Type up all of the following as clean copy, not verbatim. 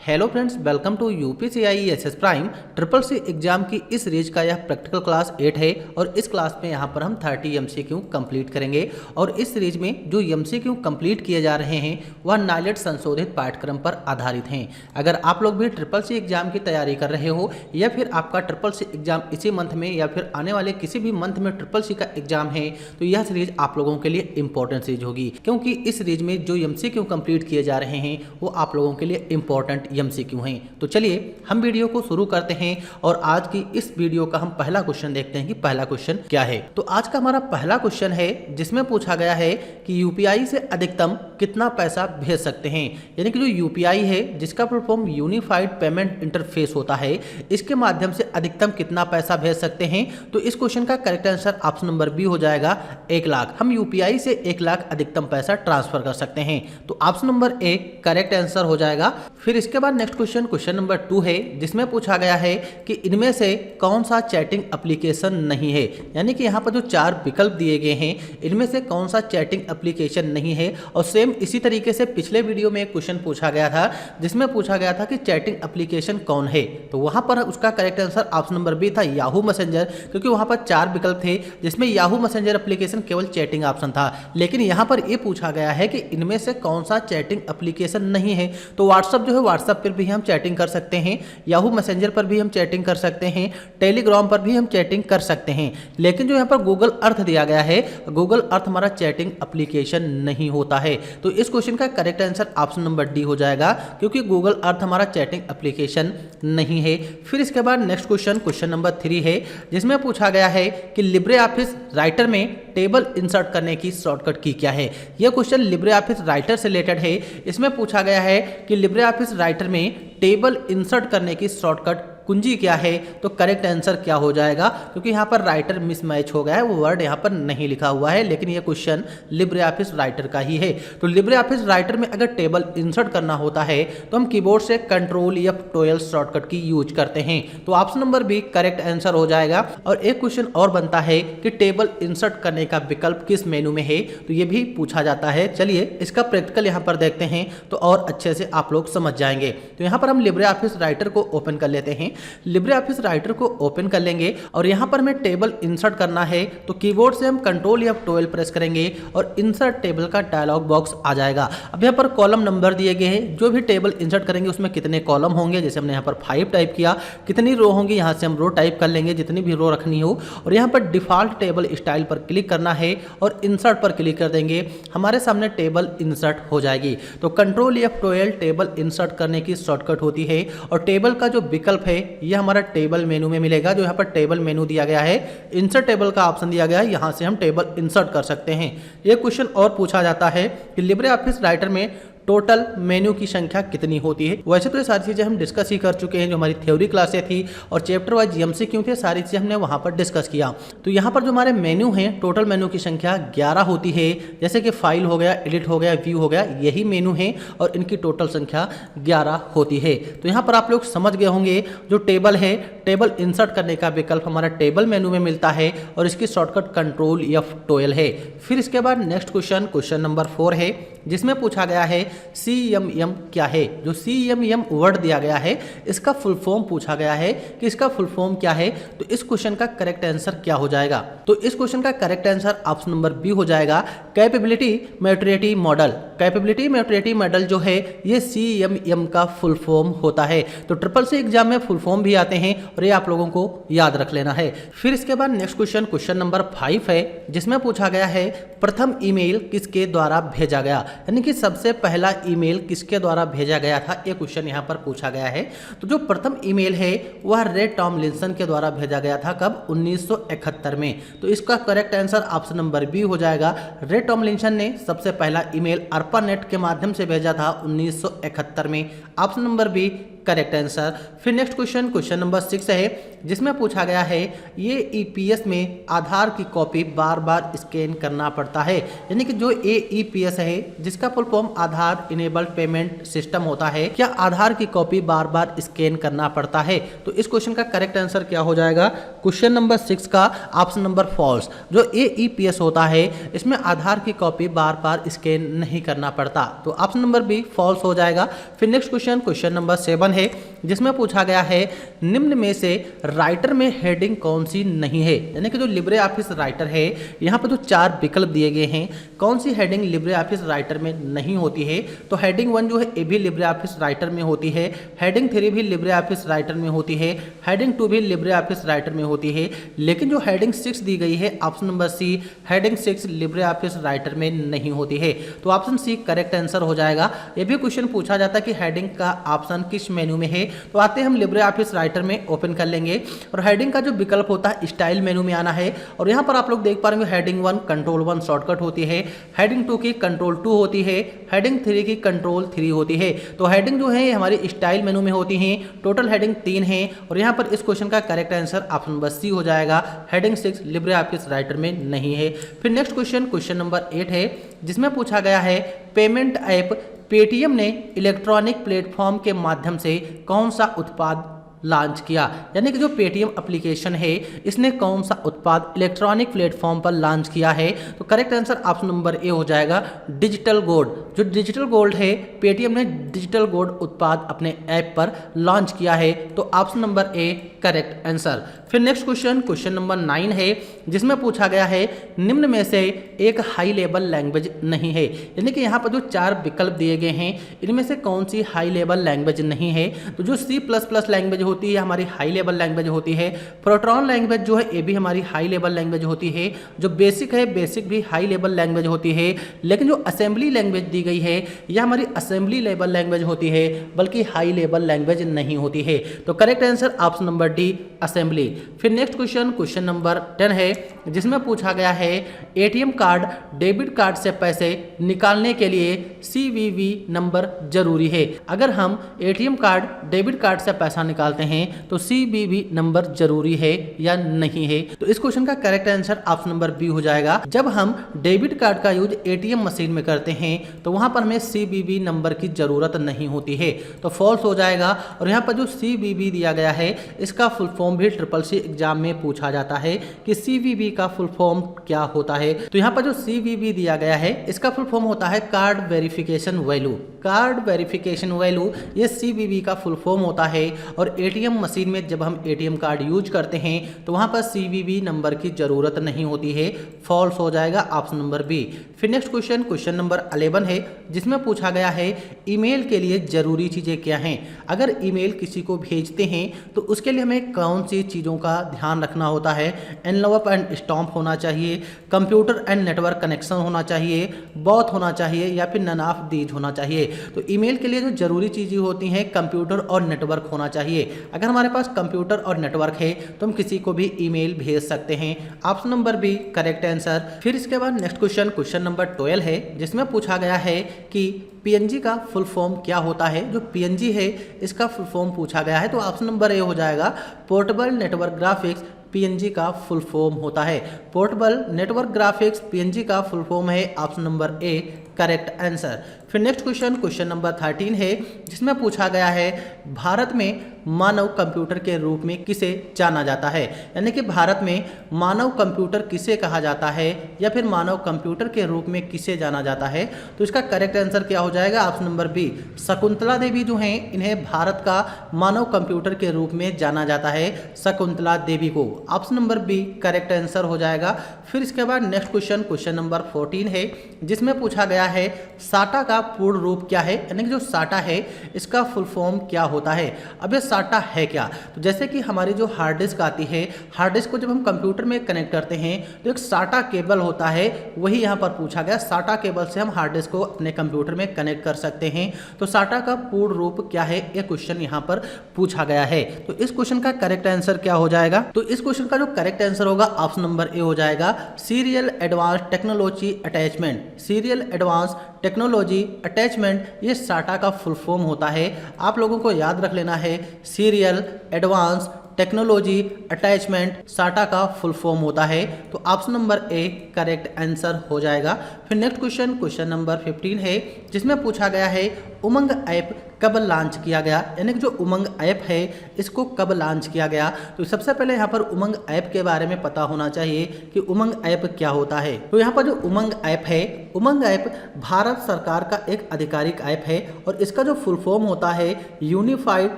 Hello friends, welcome to UPCISS prime triple C exam की इस series का यह प्रैक्टिकल क्लास 8 है और इस क्लास में यहाँ पर हम 30 एमसीक्यू कंप्लीट करेंगे। और इस सीरीज में जो एमसीक्यू कंप्लीट किए जा रहे हैं वह नाइलेट संशोधित पाठ्यक्रम पर आधारित हैं। अगर आप लोग भी ट्रिपल सी एग्जाम की तैयारी कर रहे हो या फिर आपका ट्रिपल सी एग्जाम इसी मंथ में या फिर आने वाले किसी भी मंथ में ट्रिपल सी का एग्जाम है तो यह सीरीज आप लोगों के लिए इंपॉर्टेंट सीरीज होगी, क्योंकि इस सीरीज में जो एमसीक्यू कंप्लीट किए जा रहे हैं वो आप लोगों के लिए इंपॉर्टेंट एमसीक्यू हैं। तो चलिए हम वीडियो को शुरू करते हैं और आज की इस वीडियो का हम पहला क्वेश्चन देखते हैं कि पहला क्वेश्चन क्या है। तो आज का हमारा पहला क्वेश्चन है जिसमें पूछा गया है कि यूपीआई से अधिकतम कितना पैसा भेज सकते हैं। यानी कि जो यूपीआई है जिसका full form unified payment interface होता है, इसके माध्यम से अधिकतम कितना पैसा भेज सकते हैं। तो इस क्वेश्चन का correct answer option number B हो जाएगा 1 लाख। हम यूपीआई से 1 लाख अधिकतम पैसा ट्रांसफर कर सकते हैं। तो option number A correct answer हो जाएगा। फिर इसके बाद नेक्स्ट क्वेश्चन नंबर 2 है जिसमें पूछा गया है कि इनमें से कौन सा चैटिंग एप्लीकेशन नहीं है। यानी कि यहाँ पर जो 4 विकल्प दिए गए हैं इनमें से कौन सा चैटिंग एप्लीकेशन नहीं है। और सेम इसी तरीके से पिछले वीडियो में एक क्वेश्चन पूछा गया था जिसमें पूछा गया था कि चैटिंग एप्लीकेशन कौन है, तो वहां पर उसका correct answer option number B था याहू मैसेंजर, क्योंकि वहां पर 4 विकल्प थे जिसमें याहू मैसेंजर एप्लीकेशन केवल चैटिंग ऑप्शन था। लेकिन यहां पर यह पूछा गया है कि इनमें से कौन सा चैटिंग एप्लीकेशन नहीं है। तो व्हाट्सएप जो है, व्हाट्सएप पर भी हम चैटिंग कर सकते हैं, याहू मैसेंजर पर भी हम चैटिंग कर सकते हैं, टेलीग्राम पर भी हम चैटिंग कर सकते हैं। लेकिन जो यहाँ पर गूगल अर्थ दिया गया है, गूगल अर्थ हमारा चैटिंग एप्लीकेशन नहीं होता है। तो इस क्वेश्चन का correct answer option number D हो जाएगा, क्योंकि गूगल अर्थ हमारा चैटिंग एप्लीकेशन नहीं है। फिर इसके बाद नेक्स्ट क्वेश्चन नंबर 3 है जिसमें पूछा गया है कि लिब्रे ऑफिस राइटर में टेबल इंसर्ट करने की शॉर्टकट की क्या है। यह क्वेश्चन लिब्रे ऑफिस राइटर से रिलेटेड है। इसमें पूछा गया है कि लिब्रे ऑफिस राइटर में टेबल इंसर्ट करने की शॉर्टकट कुंजी क्या है। तो करेक्ट आंसर क्या हो जाएगा, क्योंकि यहाँ पर राइटर मिसमैच हो गया है, वो वर्ड यहाँ पर नहीं लिखा हुआ है, लेकिन ये क्वेश्चन लिब्रे ऑफिस राइटर का ही है। तो लिब्रे ऑफिस राइटर में अगर टेबल इंसर्ट करना होता है तो हम कीबोर्ड से कंट्रोल F12 शॉर्टकट की यूज करते हैं। तो option number B correct answer हो जाएगा। और एक क्वेश्चन और बनता है कि टेबल इंसर्ट करने का विकल्प किस मेनू में है, तो ये भी पूछा जाता है। चलिए इसका प्रैक्टिकल यहाँ पर देखते हैं तो और अच्छे से आप लोग समझ जाएंगे। तो यहाँ पर हम लिब्रे ऑफिस राइटर को ओपन कर लेते हैं। लिब्रे ऑफिस राइटर को ओपन कर लेंगे और यहाँ पर हमें टेबल इंसर्ट करना है तो कीबोर्ड से हम कंट्रोल F12 प्रेस करेंगे और इंसर्ट टेबल का डायलॉग बॉक्स आ जाएगा। अब यहाँ पर कॉलम नंबर दिए गए हैं, जो भी टेबल इंसर्ट करेंगे उसमें कितने कॉलम होंगे, जैसे हमने यहाँ पर 5 टाइप किया, कितनी रो होंगी यहाँ से हम रो टाइप कर लेंगे जितनी भी रो रखनी हो। और यहाँ पर डिफॉल्ट टेबल स्टाइल पर क्लिक करना है और इंसर्ट पर क्लिक कर देंगे, हमारे सामने टेबल इंसर्ट हो जाएगी। तो कंट्रोल F12 टेबल इंसर्ट करने की शॉर्टकट होती है। और टेबल का जो विकल्प है यह हमारा टेबल मेनू में मिलेगा। जो यहाँ पर टेबल मेनू दिया गया है, इंसर्ट टेबल का ऑप्शन दिया गया है, यहाँ से हम टेबल इंसर्ट कर सकते हैं। ये क्वेश्चन और पूछा जाता है कि लिब्रे ऑफिस राइटर में टोटल मेन्यू की संख्या कितनी होती है। वैसे तो ये सारी चीज़ें हम डिस्कस ही कर चुके हैं, जो हमारी थ्योरी क्लासें थी और चैप्टर वाइज एमसीक्यू थे, सारी चीज़ें हमने वहाँ पर डिस्कस किया। तो यहाँ पर जो हमारे मेन्यू हैं, टोटल मेन्यू की संख्या 11 होती है। जैसे कि फाइल हो गया, एडिट हो गया, व्यू हो गया, यही मेन्यू है और इनकी टोटल संख्या 11 होती है। तो यहाँ पर आप लोग समझ गए होंगे, जो टेबल है, टेबल इंसर्ट करने का विकल्प हमारा टेबल मेन्यू में मिलता है और इसकी शॉर्टकट कंट्रोल F12 है। फिर इसके बाद नेक्स्ट क्वेश्चन नंबर 4 है जिसमें पूछा गया है CMM क्या है। जो CMM वर्ड दिया गया है इसका फुल फॉर्म पूछा गया है कि इसका फुल फॉर्म क्या है। तो इस क्वेश्चन का करेक्ट आंसर क्या हो जाएगा, तो इस क्वेश्चन का correct answer option number B हो जाएगा capability maturity model. Capability maturity model जो है ये CMM का फुल फॉर्म होता है। तो ट्रिपल सी एग्जाम में फुल फॉर्म भी आते हैं और ये आप लोगों को याद रख लेना है। फिर इसके बाद नेक्स्ट क्वेश्चन नंबर 5 है जिसमें पूछा गया है प्रथम ईमेल किसके द्वारा भेजा गया। यानी कि सबसे पहला ईमेल किसके द्वारा भेजा गया था, ये क्वेश्चन यहाँ पर पूछा गया है। तो जो प्रथम ईमेल है वह रे टॉमलिंसन के द्वारा भेजा गया था, कब, 1971 में। तो इसका correct answer option number B हो जाएगा। रे टॉमलिंसन ने सबसे पहला ईमेल अर्पानेट के माध्यम से भेजा था 1971 में। Option number B correct answer. फिर नेक्स्ट क्वेश्चन नंबर 6 है, जिसमें पूछा गया है ये ईपीएस में आधार की कॉपी बार बार स्कैन करना पड़ता है, यानी कि जो ईपीएस है जिसका फुल फॉर्म आधार इनेबल्ड पेमेंट सिस्टम होता है, क्या आधार की कॉपी बार बार स्कैन करना पड़ता है? तो इस क्वेश्चन का करेक्ट आंसर क्या हो जाएगा? क्वेश्चन नंबर 6 का ऑप्शन नंबर फॉल्स। जो ईपीएस होता है इसमें आधार की कॉपी बार बार स्कैन नहीं करना पड़ता, तो ऑप्शन नंबर बी फॉल्स हो जाएगा। फिर नेक्स्ट क्वेश्चन नंबर 7 है, जिसमें पूछा गया है निम्न में से राइटर में हेडिंग कौन सी नहीं है, यानी कि जो लिब्रे ऑफिस राइटर है यहाँ पर जो 4 विकल्प दिए गए हैं, कौन सी हेडिंग लिब्रे ऑफिस राइटर में नहीं होती है? तो हेडिंग 1 जो है ये भी लिब्रे ऑफिस राइटर में होती है, हेडिंग 3 भी लिब्रे ऑफिस राइटर में होती है, हेडिंग 2 भी लिब्रे ऑफिस राइटर में होती है, लेकिन जो हेडिंग 6 दी गई है option number C, heading 6 LibreOffice Writer में नहीं होती है, तो ऑप्शन सी करेक्ट आंसर हो जाएगा। ये भी क्वेश्चन पूछा जाता है कि हेडिंग का ऑप्शन किस मेन्यू में है, तो आते हैं हम लिब्रे ऑफिस राइटर में ओपन कर लेंगे और हेडिंग का जो विकल्प होता है स्टाइल मेनू में आना है, और यहाँ पर आप लोग देख पा रहे हैं हेडिंग 1 कंट्रोल 1 शॉर्टकट होती है, हेडिंग 2 की कंट्रोल 2 होती है, हेडिंग 3 की कंट्रोल 3 होती है, तो हेडिंग जो है हमारी स्टाइल मेनू में होती है। टोटल हेडिंग 3 है और यहाँ पर इस क्वेश्चन का correct answer option number C हो जाएगा, हेडिंग 6 लिब्रे ऑफिस राइटर में नहीं है। फिर नेक्स्ट क्वेश्चन नंबर 8 है, जिसमें पूछा गया है पेमेंट ऐप पेटीएम ने इलेक्ट्रॉनिक प्लेटफॉर्म के माध्यम से कौन सा उत्पाद लॉन्च किया, यानी कि जो पेटीएम एप्लीकेशन है इसने कौन सा उत्पाद इलेक्ट्रॉनिक प्लेटफॉर्म पर लॉन्च किया है? तो correct answer option number A हो जाएगा, डिजिटल गोल्ड। जो डिजिटल गोल्ड है पेटीएम ने डिजिटल गोल्ड उत्पाद अपने ऐप पर लॉन्च किया है, तो option number A correct answer. फिर नेक्स्ट क्वेश्चन नंबर 9 है, जिसमें पूछा गया है निम्न में से एक हाई लेवल लैंग्वेज नहीं है, यानी कि यहाँ पर जो 4 विकल्प दिए गए हैं इनमें से कौन सी हाई लेवल लैंग्वेज नहीं है? तो जो C++ लैंग्वेज होती है हमारी हाई लेवल लैंग्वेज होती है, प्रोटॉन लैंग्वेज जो है ये भी हमारी हाई लेवल लैंग्वेज होती है, जो बेसिक है बेसिक भी हाई लेवल लैंग्वेज होती है, लेकिन जो असेंबली लैंग्वेज दी गई है यह हमारी असेंबली लेवल लैंग्वेज होती है, बल्कि हाई लेवल लैंग्वेज नहीं होती है, तो correct answer option number D assembly. फिर नेक्स्ट क्वेश्चन नंबर 10 है, जिसमें पूछा गया है एटीएम कार्ड डेबिट कार्ड से पैसे निकालने के लिए CVV नंबर जरूरी है। अगर हम एटीएम कार्ड डेबिट कार्ड से पैसा निकालते हैं तो CVV नंबर जरूरी है या नहीं है? तो इस क्वेश्चन का correct answer option number B हो जाएगा। जब हम डेबिट कार्ड का यूज एटीएम मशीन में करते हैं तो वहां पर हमें CVV नंबर की जरूरत नहीं होती है, तो फॉल्स हो जाएगा। और यहाँ पर जो CVV दिया गया है इसका फुल फॉर्म भी SSC एग्जाम में पूछा जाता है कि CVV का फुल फॉर्म क्या होता है। तो यहाँ पर जो CVV दिया गया है इसका फुल फॉर्म होता है card verification value. Card verification value ये CVV का फुल फॉर्म होता है, और एटीएम मशीन में जब हम एटीएम कार्ड यूज करते हैं तो वहां पर CVV नंबर की जरूरत नहीं होती है, फॉल्स हो जाएगा ऑप्शन नंबर बी। फिर नेक्स्ट क्वेश्चन नंबर 11 है, जिसमें पूछा गया है ईमेल के लिए जरूरी चीजें क्या हैं। अगर ईमेल किसी को भेजते हैं तो उसके लिए हमें कौन सी चीज़ों का ध्यान रखना होता है? एनवेलप एंड स्टैम्प होना चाहिए, कंप्यूटर एंड नेटवर्क कनेक्शन होना चाहिए, बॉथ होना चाहिए, या फिर नन ऑफ दीज होना चाहिए। तो ईमेल के लिए जो जरूरी चीज़ें होती हैं कंप्यूटर और नेटवर्क होना चाहिए। अगर हमारे पास कंप्यूटर और नेटवर्क है तो हम किसी को भी ईमेल भेज सकते हैं, option number B correct answer. फिर इसके बाद नेक्स्ट क्वेश्चन नंबर 12 है, जिसमें पूछा गया है कि PNG का फुल फॉर्म क्या होता है। जो PNG है इसका फुल फॉर्म पूछा गया है, तो ऑप्शन नंबर ए हो जाएगा, पोर्टेबल नेटवर्क ग्राफिक्स PNG का फुल फॉर्म होता है। पोर्टेबल नेटवर्क ग्राफिक्स PNG का फुल फॉर्म है, option number A correct answer. फिर नेक्स्ट क्वेश्चन नंबर 13 है, जिसमें पूछा गया है भारत में मानव कंप्यूटर के रूप में किसे जाना जाता है, यानी कि भारत में मानव कंप्यूटर किसे कहा जाता है या फिर मानव कंप्यूटर के रूप में किसे जाना जाता है। तो इसका करेक्ट आंसर क्या हो जाएगा? Option number B, Shakuntala Devi जो हैं इन्हें भारत का मानव कंप्यूटर के रूप में जाना जाता है, शकुंतला देवी को, option number B correct answer हो जाएगा। फिर इसके बाद नेक्स्ट क्वेश्चन नंबर 14 है, जिसमें पूछा गया है साटा का पूर्ण रूप क्या है, यानी कि जो साटा है इसका फुल फॉर्म क्या होता है। अब ये साटा है क्या? तो जैसे कि हमारी जो हार्ड डिस्क आती है, हार्ड डिस्क को जब हम कंप्यूटर में कनेक्ट करते हैं तो एक साटा केबल होता है, वही यहाँ पर पूछा गया। साटा केबल से हम हार्ड डिस्क को अपने कंप्यूटर में कनेक्ट कर सकते हैं। तो साटा का पूर्ण रूप क्या है, ये क्वेश्चन यहाँ पर पूछा गया है। तो इस क्वेश्चन का करेक्ट आंसर क्या हो जाएगा? तो इस क्वेश्चन का जो करेक्ट आंसर होगा ऑप्शन नंबर ए हो जाएगा, serial advance technology attachment. Serial advance technology attachment, ये साटा का फुल फॉर्म होता है। आप लोगों को याद रख लेना है, सीरियल, एडवांस, टेक्नोलॉजी, अटैचमेंट, साटा का फुल फॉर्म होता है। तो option number A correct answer हो जाएगा। फिर नेक्स्ट क्वेश्चन नंबर 15 है, जिसमें पूछा गया है उमंग ऐप कब लॉन्च किया गया, यानी कि जो उमंग ऐप है इसको कब लॉन्च किया गया। तो सबसे पहले यहाँ पर उमंग ऐप के बारे में पता होना चाहिए कि उमंग ऐप क्या होता है। तो यहाँ पर जो उमंग ऐप है, उमंग ऐप भारत सरकार का एक आधिकारिक ऐप है और इसका जो फुल फॉर्म होता है unified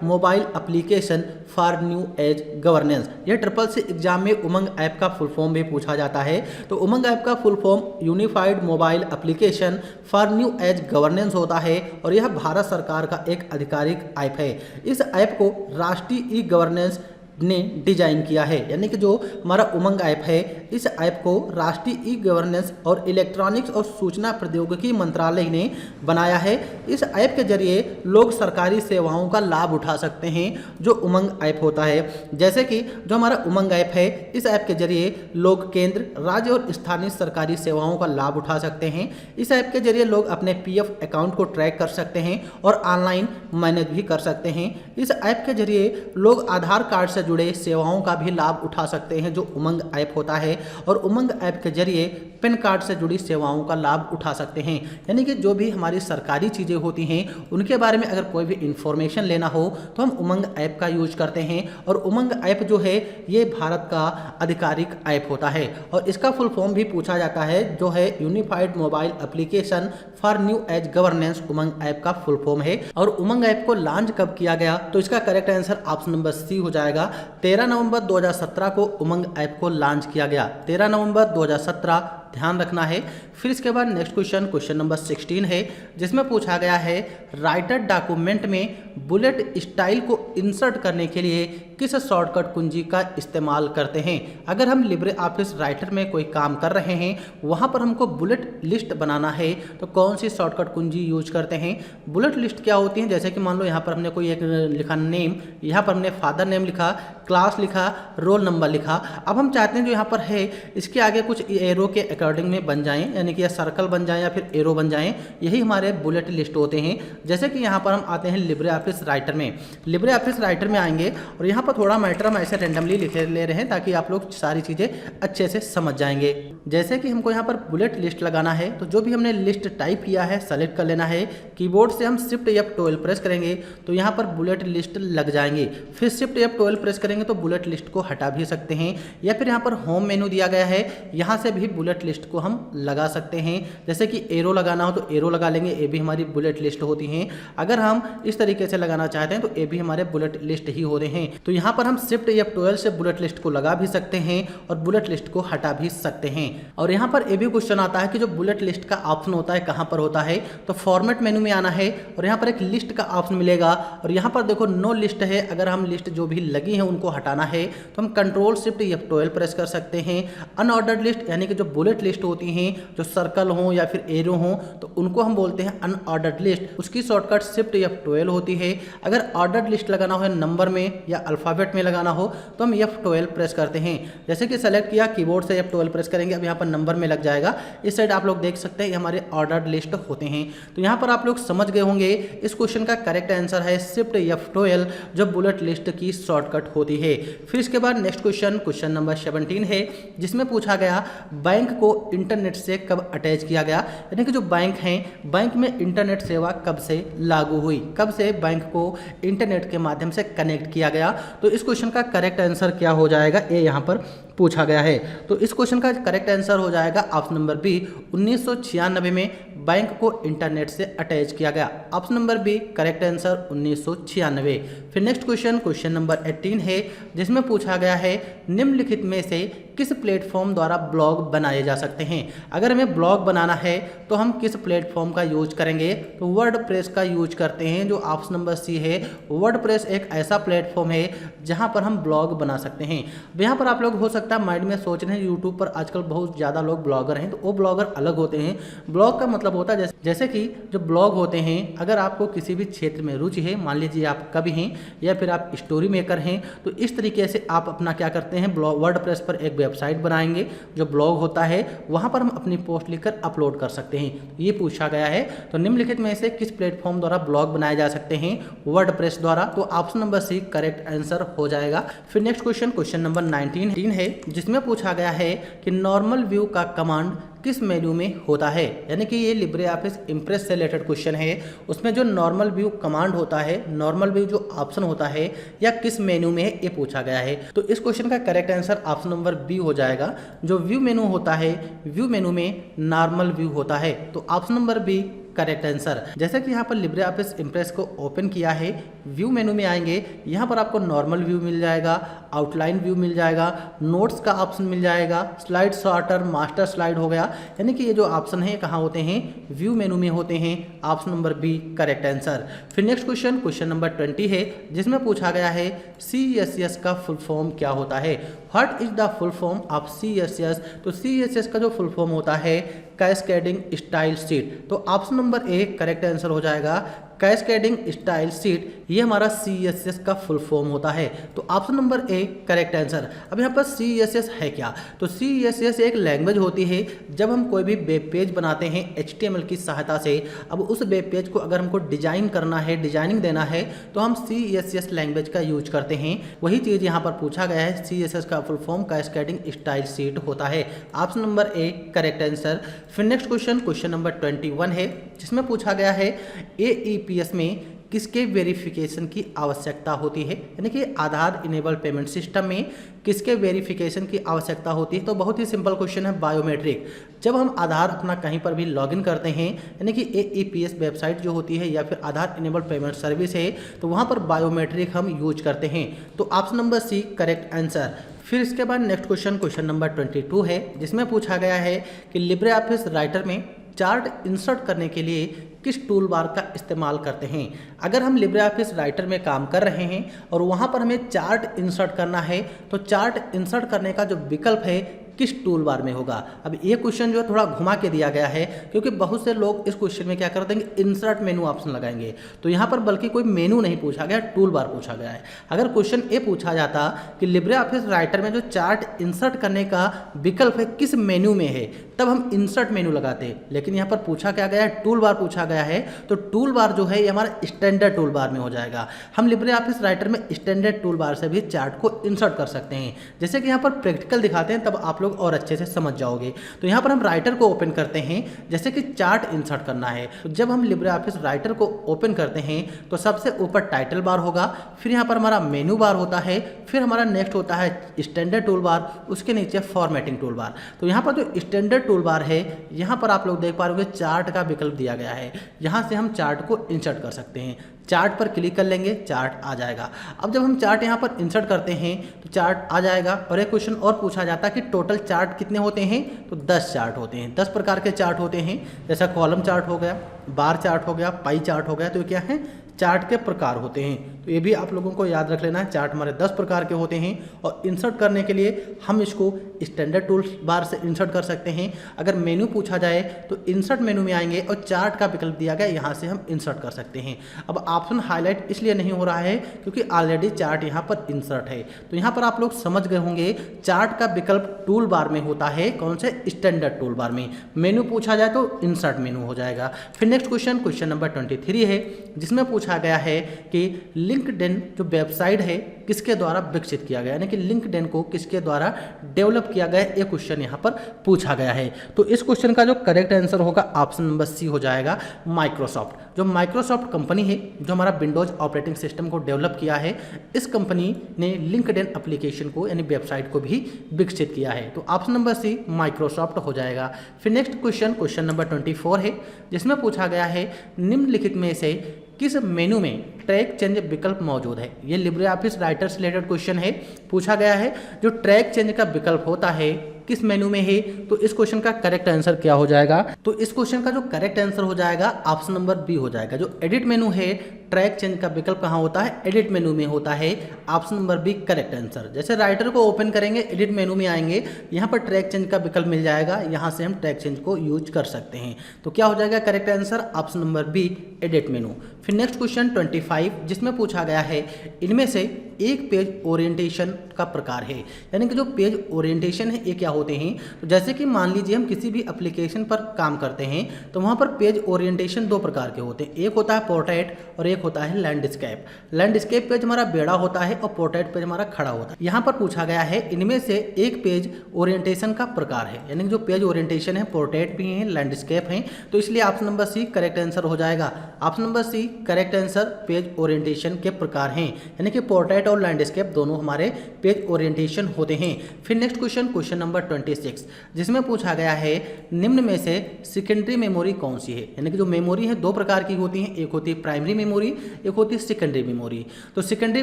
mobile application for new age governance. यह SSC एग्जाम में उमंग ऐप का फुल फॉर्म भी पूछा जाता है। तो उमंग ऐप का full form unified mobile application for new age governance होता है और यह भारत सरकार का एक आधिकारिक ऐप है। इस ऐप को राष्ट्रीय ई गवर्नेंस ने डिजाइन किया है, यानी कि जो हमारा उमंग ऐप है इस ऐप को राष्ट्रीय ई गवर्नेंस और इलेक्ट्रॉनिक्स और सूचना प्रौद्योगिकी मंत्रालय ने बनाया है। इस ऐप के जरिए लोग सरकारी सेवाओं का लाभ उठा सकते हैं जो उमंग ऐप होता है। जैसे कि जो हमारा उमंग ऐप है इस ऐप के जरिए लोग केंद्र, राज्य और स्थानीय सरकारी सेवाओं का लाभ उठा सकते हैं। इस ऐप के जरिए लोग अपने PF अकाउंट को ट्रैक कर सकते हैं और ऑनलाइन मैनेज भी कर सकते हैं। इस ऐप के जरिए लोग आधार कार्ड से जुड़े सेवाओं का भी लाभ उठा सकते हैं जो उमंग ऐप होता है, और उमंग ऐप के जरिए पैन कार्ड से जुड़ी सेवाओं का लाभ उठा सकते हैं। यानी कि जो भी हमारी सरकारी चीज़ें होती हैं उनके बारे में अगर कोई भी इंफॉर्मेशन लेना हो तो हम उमंग ऐप का यूज करते हैं। और उमंग ऐप जो है ये भारत का आधिकारिक ऐप होता है और इसका फुल फॉर्म भी पूछा जाता है जो है unified mobile application for new age governance. Umang app का फुल फॉर्म है। और उमंग ऐप को लॉन्च कब किया गया, तो इसका correct answer option number C हो जाएगा। 13 नवंबर 2017 को उमंग ऐप को लॉन्च किया गया। 13 नवंबर 2017 ध्यान रखना है। फिर इसके बाद नेक्स्ट क्वेश्चन नंबर 16 है, जिसमें पूछा गया है राइटर डॉक्यूमेंट में बुलेट स्टाइल को इंसर्ट करने के लिए किस शॉर्टकट कुंजी का इस्तेमाल करते हैं। अगर हम लिब्रे ऑफिस राइटर में कोई काम कर रहे हैं, वहां पर हमको बुलेट लिस्ट बनाना है तो कौन सी शॉर्टकट कुंजी यूज करते हैं। बुलेट लिस्ट क्या होती है, जैसे कि मान लो यहाँ पर हमने कोई एक लिखा नेम, यहाँ पर हमने फादर नेम लिखा, क्लास लिखा, रोल नंबर लिखा। अब हम चाहते हैं जो यहाँ पर है इसके आगे कुछ एरो के अकॉर्डिंग में बन जाएं, यानी कि या सर्कल बन जाएं या फिर एरो बन जाएं। यही हमारे बुलेट लिस्ट होते हैं। जैसे कि यहाँ पर हम आते हैं लिब्रे ऑफिस राइटर में। लिब्रे ऑफिस राइटर में आएंगे और यहाँ पर थोड़ा मैटर हम ऐसे रेंडमली लिख ले रहे हैं ताकि आप लोग सारी चीज़ें अच्छे से समझ जाएंगे। जैसे कि हमको यहाँ पर बुलेट लिस्ट लगाना है तो जो भी हमने लिस्ट टाइप किया है सेलेक्ट कर लेना है। कीबोर्ड से हम शिफ्ट F12 प्रेस करेंगे तो यहाँ पर बुलेट लिस्ट लग जाएंगे। फिर शिफ्ट F12 प्रेस करेंगे तो बुलेट लिस्ट को हटा भी सकते हैं, या फिर यहाँ पर होम मेनू दिया गया है, यहाँ से भी बुलेट लिस्ट को हम लगा सकते हैं। जैसे कि एरो लगाना हो तो एरो लगा लेंगे, ये भी हमारी बुलेट लिस्ट होती हैं। अगर हम इस तरीके से लगाना चाहते हैं तो ये भी हमारे बुलेट लिस्ट ही होते हैं। तो यहाँ पर हम शिफ्ट F12 से बुलेट लिस्ट को लगा भी सकते हैं और बुलेट लिस्ट को हटा भी सकते हैं। और यहाँ पर ये भी क्वेश्चन आता है कि जो बुलेट लिस्ट का ऑप्शन होता है कहाँ पर होता है, तो फॉर्मेट मेनू में आना है और यहाँ पर एक लिस्ट का ऑप्शन मिलेगा और यहाँ पर देखो नो लिस्ट है। अगर हम लिस्ट जो भी लगी है उनको हटाना है तो हम कंट्रोल शिफ्ट F12 प्रेस कर सकते हैं। अनऑर्डर्ड लिस्ट यानी कि जो बुलेट लिस्ट होती हैं जो सर्कल हो या फिर एरो हो तो उनको हम बोलते हैं अनऑर्डर्ड लिस्ट। उसकी शॉर्टकट शिफ्ट F12 होती है। अगर ऑर्डर्ड लिस्ट लगाना हो नंबर में या अल्फ़ाबेट में लगाना हो तो हम F12 प्रेस करते हैं। जैसे कि सेलेक्ट किया, कीबोर्ड से F12 प्रेस करेंगे, अब यहाँ पर नंबर में लग जाएगा। इस साइड आप लोग देख सकते हैं ये हमारे ऑर्डर्ड लिस्ट होते हैं। तो यहाँ पर आप लोग समझ गए होंगे इस क्वेश्चन का करेक्ट आंसर है शिफ्ट F12 जो बुलेट लिस्ट की शॉर्टकट होती है। फिर इसके बाद नेक्स्ट क्वेश्चन नंबर 17 है, जिसमें पूछा गया बैंक को इंटरनेट से कब अटैच किया गया, यानी कि जो बैंक हैं बैंक में इंटरनेट सेवा कब से लागू हुई, कब से बैंक को इंटरनेट के माध्यम से कनेक्ट किया गया। तो इस क्वेश्चन का करेक्ट आंसर क्या हो जाएगा, ये यहाँ पर पूछा गया है। तो इस क्वेश्चन का करेक्ट आंसर हो जाएगा ऑप्शन नंबर बी, 1996 में बैंक को इंटरनेट से अटैच किया गया। Option number B correct answer 1996। फिर नेक्स्ट क्वेश्चन नंबर 18 है, जिसमें पूछा गया है निम्नलिखित में से किस प्लेटफॉर्म द्वारा ब्लॉग बनाए जा सकते हैं। अगर हमें ब्लॉग बनाना है तो हम किस प्लेटफॉर्म का यूज करेंगे, तो वर्डप्रेस का यूज करते हैं, जो ऑप्शन नंबर सी है। वर्डप्रेस एक ऐसा प्लेटफॉर्म है जहां पर हम ब्लॉग बना सकते हैं। यहाँ पर आप लोग हो सकते सकता है माइंड में सोच रहे हैं यूट्यूब पर आजकल बहुत ज़्यादा लोग ब्लॉगर हैं, तो वो ब्लॉगर अलग होते हैं। ब्लॉग का मतलब होता है जैसे कि जो ब्लॉग होते हैं, अगर आपको किसी भी क्षेत्र में रुचि है, मान लीजिए आप कवि हैं या फिर आप स्टोरी मेकर हैं, तो इस तरीके से आप अपना क्या करते हैं, वर्डप्रेस पर एक वेबसाइट बनाएंगे जो ब्लॉग होता है, वहाँ पर हम अपनी पोस्ट लिखकर अपलोड कर सकते हैं। ये पूछा गया है, तो निम्नलिखित में से किस प्लेटफॉर्म द्वारा ब्लॉग बनाए जा सकते हैं, वर्डप्रेस द्वारा। तो option number C correct answer हो जाएगा। फिर नेक्स्ट क्वेश्चन नंबर 19 है, जिसमें पूछा गया है कि नॉर्मल व्यू का कमांड किस मेन्यू में होता है। यानी कि ये लिब्रे ऑफिस इम्प्रेस से रिलेटेड क्वेश्चन है। उसमें जो नॉर्मल व्यू कमांड होता है, नॉर्मल व्यू जो ऑप्शन होता है, या किस मेन्यू में है, ये पूछा गया है। तो इस क्वेश्चन का correct answer option number B हो जाएगा। जो व्यू मेनू होता है, व्यू मेनू में नॉर्मल व्यू होता है, तो option number B correct answer. जैसे कि यहाँ पर लिब्रे ऑफिस इम्प्रेस को ओपन किया है, व्यू मेनू में आएंगे, यहाँ पर आपको नॉर्मल व्यू मिल जाएगा, आउटलाइन व्यू मिल जाएगा, नोट्स का ऑप्शन मिल जाएगा, स्लाइड सॉर्टर, मास्टर स्लाइड हो गया। यानी कि ये जो ऑप्शन है कहाँ होते हैं, व्यू मेनू में होते हैं। Option number B correct answer. फिर नेक्स्ट क्वेश्चन नंबर 20 है, जिसमें पूछा गया है CSS का फुल फॉर्म क्या होता है। What is the full form of CSS। तो CSS का जो फुल फॉर्म होता है कैस्केडिंग स्टाइल शीट। तो option number A correct answer हो जाएगा। कैस्केडिंग स्टाइल शीट ये हमारा CSS का फुल फॉर्म होता है, तो option number A correct answer. अब यहाँ पर CSS है क्या, तो CSS एक लैंग्वेज होती है। जब हम कोई भी वेब पेज बनाते हैं HTML की सहायता से, अब उस वेब पेज को अगर हमको डिजाइन करना है, डिजाइनिंग देना है, तो हम CSS लैंग्वेज का यूज करते हैं। वही चीज़ यहाँ पर पूछा गया है, CSS का full form cascading style sheet होता है। Option number A correct answer. फिर नेक्स्ट क्वेश्चन नंबर 21 है, जिसमें पूछा गया है AEPS में किसके वेरिफिकेशन की आवश्यकता होती है। यानी कि आधार इनेबल पेमेंट सिस्टम में किसके वेरिफिकेशन की आवश्यकता होती है। तो बहुत ही सिंपल क्वेश्चन है, बायोमेट्रिक। जब हम आधार अपना कहीं पर भी लॉगिन करते हैं, यानी कि AEPS वेबसाइट जो होती है या फिर आधार इनेबल पेमेंट सर्विस है, तो वहाँ पर बायोमेट्रिक हम यूज करते हैं। तो option number C correct answer. फिर इसके बाद नेक्स्ट क्वेश्चन नंबर 22 है, जिसमें पूछा गया है कि लिब्रे ऑफिस राइटर में चार्ट इंसर्ट करने के लिए किस टूल बार का इस्तेमाल करते हैं। अगर हम लिब्रे ऑफिस राइटर में काम कर रहे हैं और वहाँ पर हमें चार्ट इंसर्ट करना है, तो चार्ट इंसर्ट करने का जो विकल्प है किस टूल बार में होगा। अब ये क्वेश्चन जो है थोड़ा घुमा के दिया गया है, क्योंकि बहुत से लोग इस क्वेश्चन में क्या कर देंगे, इंसर्ट मेनू ऑप्शन लगाएंगे। तो यहाँ पर बल्कि कोई मेनू नहीं पूछा गया, टूल बार पूछा गया है। अगर क्वेश्चन ये पूछा जाता कि लिब्रे ऑफिस राइटर में जो चार्ट इंसर्ट करने का विकल्प है किस मेनू में है, तब हम इंसर्ट मेनू लगाते, लेकिन यहाँ पर पूछा क्या गया है, टूल बार पूछा गया है। तो टूल बार जो है ये हमारा स्टैंडर्ड टूल बार में हो जाएगा। हम लिब्रे ऑफिस राइटर में स्टैंडर्ड टूल बार से भी चार्ट को इंसर्ट कर सकते हैं। जैसे कि यहाँ पर प्रैक्टिकल दिखाते हैं, तब आप लोग और अच्छे से समझ जाओगे। तो यहाँ पर हम राइटर को ओपन करते हैं, जैसे कि चार्ट इंसर्ट करना है। तो जब हम लिब्रे ऑफिस राइटर को ओपन करते हैं, तो सबसे ऊपर टाइटल बार होगा, फिर यहाँ पर हमारा मेनू बार होता है, फिर हमारा नेक्स्ट होता है स्टैंडर्ड टूल बार, उसके नीचे फॉर्मेटिंग टूल बार। तो यहाँ पर जो स्टैंडर्ड टूल बार है, यहाँ पर आप लोग देख पा रहे होंगे चार्ट का विकल्प दिया गया है। यहाँ से हम चार्ट को इंसर्ट कर सकते हैं। चार्ट पर क्लिक कर लेंगे, चार्ट आ जाएगा। अब जब हम चार्ट यहाँ पर इंसर्ट करते हैं तो चार्ट आ जाएगा। और एक क्वेश्चन और पूछा जाता है कि टोटल चार्ट कितने होते हैं, तो 10 चार्ट होते हैं। 10 प्रकार के चार्ट होते हैं, जैसा कॉलम चार्ट हो गया, बार चार्ट हो गया, पाई चार्ट हो गया। तो ये क्या है, चार्ट के प्रकार होते हैं। तो ये भी आप लोगों को याद रख लेना है, चार्ट हमारे 10 प्रकार के होते हैं। और इंसर्ट करने के लिए हम इसको स्टैंडर्ड टूल बार से इंसर्ट कर सकते हैं। अगर मेनू पूछा जाए तो इंसर्ट मेनू में आएंगे और चार्ट का विकल्प दिया गया, यहाँ से हम इंसर्ट कर सकते हैं। अब ऑप्शन हाईलाइट इसलिए नहीं हो रहा है क्योंकि ऑलरेडी चार्ट यहाँ पर इंसर्ट है। तो यहाँ पर आप लोग समझ गए होंगे, चार्ट का विकल्प टूल बार में होता है, कौन से, स्टैंडर्ड टूल बार में। मेनू पूछा जाए तो इंसर्ट मेनू हो जाएगा। फिर नेक्स्ट क्वेश्चन नंबर 23 है, जिसमें पूछा गया है कि लिंक्डइन जो वेबसाइट है किसके द्वारा विकसित किया गया, यानी कि लिंक्डइन को किसके द्वारा डेवलप किया गया, ये क्वेश्चन यहाँ पर पूछा गया है। तो इस क्वेश्चन का जो करेक्ट आंसर होगा ऑप्शन नंबर सी हो जाएगा, माइक्रोसॉफ्ट। जो माइक्रोसॉफ्ट कंपनी है, जो हमारा विंडोज ऑपरेटिंग सिस्टम को डेवलप किया है, इस कंपनी ने लिंक्डइन एप्लीकेशन को यानी वेबसाइट को भी विकसित किया है। तो ऑप्शन नंबर सी माइक्रोसॉफ्ट हो जाएगा। फिर नेक्स्ट क्वेश्चन नंबर 24 है, जिसमें पूछा गया है निम्नलिखित में से किस मेनू में ट्रैक चेंज विकल्प मौजूद है। ये लिब्रे ऑफिस राइटर से रिलेटेड क्वेश्चन है। पूछा गया है जो ट्रैक चेंज का विकल्प होता है किस मेनू में है? तो इस क्वेश्चन का करेक्ट आंसर क्या हो जाएगा? तो इस क्वेश्चन का जो करेक्ट आंसर हो जाएगा ऑप्शन नंबर बी हो जाएगा। जो एडिट मेनू है, ट्रैक चेंज का विकल्प कहाँ होता है? एडिट मेनू में होता है। Option number B correct answer. जैसे राइटर को ओपन करेंगे, एडिट मेनू में आएंगे, यहाँ पर ट्रैक चेंज का विकल्प मिल जाएगा, यहाँ से हम ट्रैक चेंज को यूज कर सकते हैं। तो क्या हो जाएगा correct answer? Option number B edit menu. फिर नेक्स्ट क्वेश्चन 25 जिसमें पूछा गया है इनमें से एक पेज ओरिएंटेशन का प्रकार है। यानी कि जो पेज ओरिएंटेशन है ये क्या होते हैं? तो जैसे कि मान लीजिए हम किसी भी एप्लीकेशन पर काम करते हैं तो वहाँ पर पेज ओरिएंटेशन दो प्रकार के होते हैं, एक होता है पोर्ट्रेट और एक होता है लैंडस्केप। लैंडस्केप पेज हमारा बेड़ा होता है और पोर्ट्रेट पेज हमारा खड़ा होता है। यहाँ पर पूछा गया है इनमें से एक पेज ओरिएंटेशन का प्रकार है। यानी कि जो पेज ओरिएंटेशन है पोर्ट्रेट भी है, लैंडस्केप है, तो इसलिए option number C correct answer हो जाएगा। Option number C correct answer page orientation के प्रकार हैं। यानी कि पोर्ट्रेट और लैंडस्केप दोनों हमारे पेज ओरिएंटेशन होते हैं। फिर नेक्स्ट क्वेश्चन नंबर 26 जिसमें पूछा गया है निम्न में से सेकेंडरी मेमोरी कौन सी है? यानी कि जो मेमोरी है दो प्रकार की होती है, एक होती है प्राइमरी मेमोरी, एक होती है सेकेंडरी मेमोरी। तो सेकेंडरी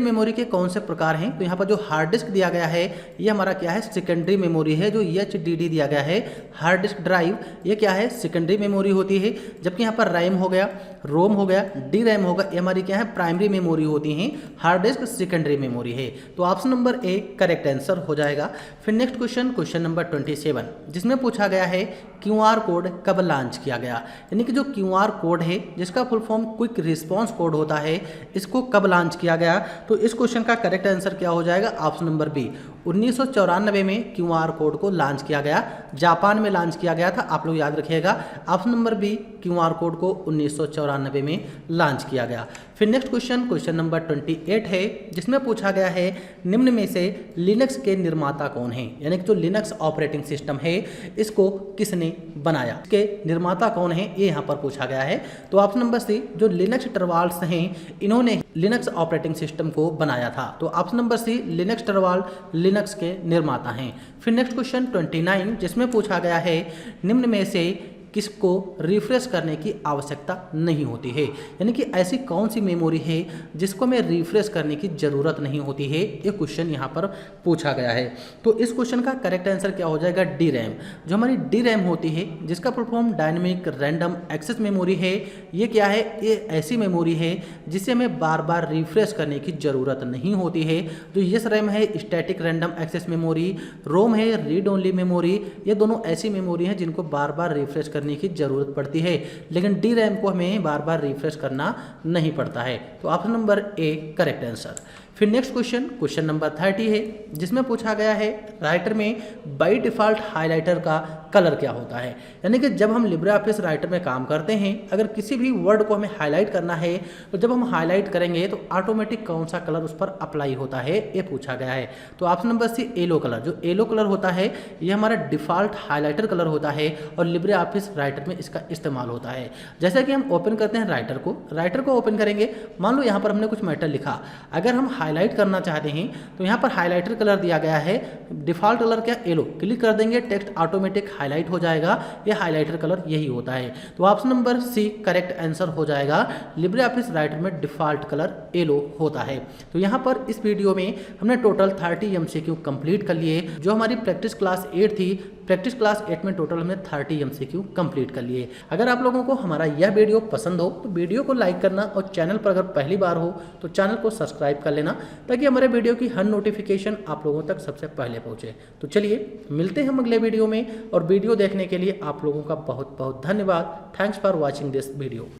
मेमोरी के कौन से प्रकार हैं? तो यहाँ पर जो हार्ड डिस्क दिया गया है ये हमारा क्या है? सेकेंडरी मेमोरी है। जो HDD दिया गया है हार्ड डिस्क ड्राइव, ये क्या है? सेकेंडरी मेमोरी होती है। जबकि यहाँ पर रैम हो गया, रोम हो गया, डी रैम होगा, ये हमारी क्या है? प्राइमरी मेमोरी होती है। हार्ड डिस्क सेकेंडरी मेमोरी है। तो option number A correct answer हो जाएगा। फिर नेक्स्ट क्वेश्चन नंबर 27 जिसमें पूछा गया है QR कोड कब लॉन्च किया गया? यानी कि जो QR कोड है जिसका full form quick response code होता है, इसको कब लॉन्च किया गया? तो इस क्वेश्चन का करेक्ट आंसर क्या हो जाएगा? ऑप्शन नंबर बी 1994 में QR कोड को लॉन्च किया गया, जापान में लॉन्च किया गया था, आप लोग याद रखिएगा। Option number B QR code को 1994 में लॉन्च किया गया। फिर नेक्स्ट क्वेश्चन नंबर 28 है जिसमें पूछा गया है निम्न में से लिनक्स के निर्माता कौन है? यानी कि जो लिनक्स ऑपरेटिंग सिस्टम है इसको किसने बनाया, इसके निर्माता कौन है, ये यहाँ पर पूछा गया है। तो ऑप्शन नंबर सी जो लिनक्स टर्वाल्ड्स हैं इन्होंने लिनक्स ऑपरेटिंग सिस्टम को बनाया था। तो option number C Linus Torvalds Linux के निर्माता हैं। फिर नेक्स्ट क्वेश्चन 29 जिसमें पूछा गया है निम्न में से किसको रिफ्रेश करने की आवश्यकता नहीं होती है? यानी कि ऐसी कौन सी मेमोरी है जिसको हमें रिफ्रेश करने की ज़रूरत नहीं होती है, ये क्वेश्चन यहाँ पर पूछा गया है। तो इस क्वेश्चन का करेक्ट आंसर क्या हो जाएगा? D RAM. जो हमारी डी रैम होती है जिसका full form dynamic random access memory है, ये क्या है? ये ऐसी मेमोरी है जिसे हमें बार बार रिफ्रेश करने की ज़रूरत नहीं होती है। जो यस रैम है स्टैटिक रैंडम एक्सेस मेमोरी, रोम है रीड ओनली मेमोरी, ये दोनों ऐसी मेमोरी हैं जिनको बार बार रिफ्रेश करने की जरूरत पड़ती है, लेकिन डी रैम को हमें बार बार रिफ्रेश करना नहीं पड़ता है। तो option number A correct answer. फिर नेक्स्ट क्वेश्चन नंबर 30 है जिसमें पूछा गया है राइटर में बाय डिफ़ॉल्ट हाइलाइटर का कलर क्या होता है? यानी कि जब हम लिब्रे ऑफिस राइटर में काम करते हैं, अगर किसी भी वर्ड को हमें हाईलाइट करना है तो जब हम हाईलाइट करेंगे तो ऑटोमेटिक कौन सा कलर उस पर अप्लाई होता है, ये पूछा गया है। तो option number C yellow colour. जो येलो कलर होता है ये हमारा डिफ़ॉल्ट हाईलाइटर कलर होता है और लिब्रे ऑफिस राइटर में इसका इस्तेमाल होता है। जैसा कि हम ओपन करते हैं राइटर को ओपन करेंगे, मान लो यहाँ पर हमने कुछ मैटर लिखा, अगर हम हाईलाइट करना चाहते हैं तो यहाँ पर हाईलाइटर कलर दिया गया है, डिफ़ॉल्ट कलर क्या? येलो। क्लिक कर देंगे टेक्स्ट ऑटोमेटिक हाईलाइट हो जाएगा, ये हाईलाइटर कलर यही होता है। तो option number C correct answer हो जाएगा। लिब्रे ऑफिस राइटर में डिफ़ॉल्ट कलर येलो होता है। तो यहाँ पर इस वीडियो में हमने टोटल 30 MCQ कंप्लीट कर लिए। जो हमारी प्रैक्टिस क्लास 8 थी, प्रैक्टिस क्लास 8 में टोटल हमने 30 MCQ कंप्लीट कर लिए। अगर आप लोगों को हमारा यह वीडियो पसंद हो तो वीडियो को लाइक करना और चैनल पर अगर पहली बार हो तो चैनल को सब्सक्राइब कर लेना ताकि हमारे वीडियो की हर नोटिफिकेशन आप लोगों तक सबसे पहले पहुंचे। तो चलिए मिलते हैं हम अगले वीडियो में, और वीडियो देखने के लिए आप लोगों का बहुत बहुत धन्यवाद। Thanks for watching this video.